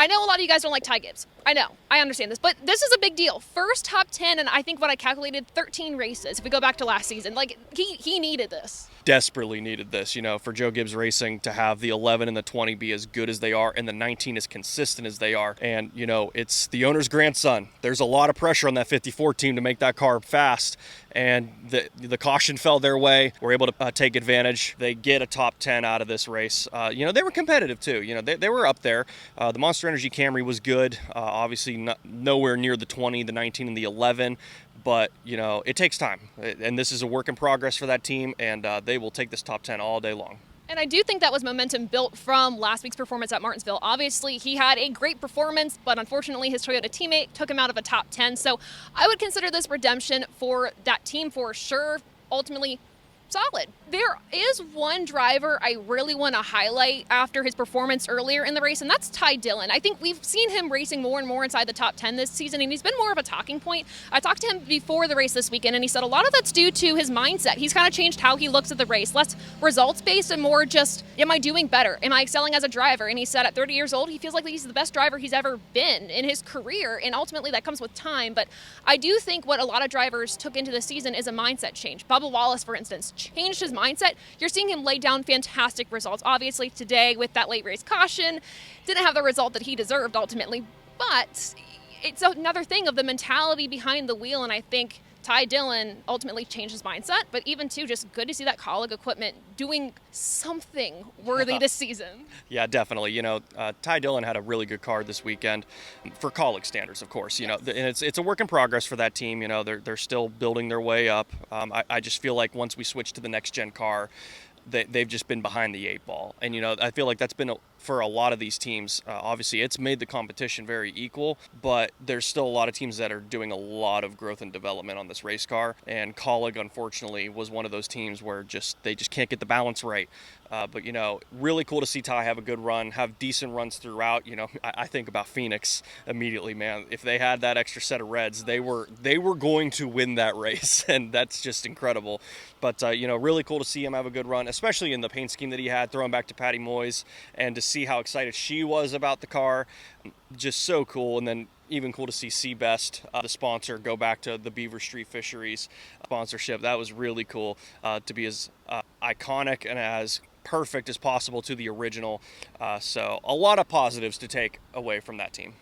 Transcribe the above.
I know a lot of you guys don't like Ty Gibbs. I know. I understand this. But this is a big deal. First top 10, and I think what I calculated, 13 races, if we go back to last season. Like, he needed this. Desperately needed this, for Joe Gibbs Racing to have the 11 and the 20 be as good as they are and the 19 as consistent as they are. And, it's the owner's grandson. There's a lot of pressure on that 54 team to make that car fast. And the caution fell their way. We're able to take advantage. They get a top 10 out of this race. They were competitive too. They were up there. The Monster Energy Camry was good. Obviously nowhere near the 20, the 19, and the 11. But, it takes time. And this is a work in progress for that team, and they will take this top 10 all day long. And I do think that was momentum built from last week's performance at Martinsville. Obviously, he had a great performance, but unfortunately his Toyota teammate took him out of a top 10. So I would consider this redemption for that team for sure. Ultimately, solid. There is one driver I really want to highlight after his performance earlier in the race, and that's Ty Dillon. I think we've seen him racing more and more inside the top 10 this season, and he's been more of a talking point. I talked to him before the race this weekend, and he said a lot of that's due to his mindset. He's kind of changed how he looks at the race, less results-based and more just, am I doing better? Am I excelling as a driver? And he said at 30 years old, he feels like he's the best driver he's ever been in his career, and ultimately that comes with time. But I do think what a lot of drivers took into the season is a mindset change. Bubba Wallace, for instance, changed his mindset. You're seeing him lay down fantastic results. Obviously today with that late race caution, didn't have the result that he deserved ultimately, but it's another thing of the mentality behind the wheel, and I think Ty Dillon ultimately changed his mindset, but even too, just good to see that Colleague equipment doing something worthy this season. Yeah, definitely. Ty Dillon had a really good car this weekend for Colleague standards, of course. Yes. And it's a work in progress for that team. They're still building their way up. I just feel like once we switch to the next gen car, they've just been behind the 8 ball. And, I feel like that's been for a lot of these teams. Obviously, it's made the competition very equal, but there's still a lot of teams that are doing a lot of growth and development on this race car. And Colleague, unfortunately, was one of those teams where they just can't get the balance right. But, really cool to see Ty have a good run, have decent runs throughout. I think about Phoenix immediately, man. If they had that extra set of reds, they were going to win that race, and that's just incredible. But, really cool to see him have a good run, especially in the paint scheme that he had, throwing back to Patty Moyes, and to see how excited she was about the car. Just so cool. And then even cool to see Seabest, the sponsor, go back to the Beaver Street Fisheries sponsorship. That was really cool to be as iconic and as perfect as possible to the original. So a lot of positives to take away from that team.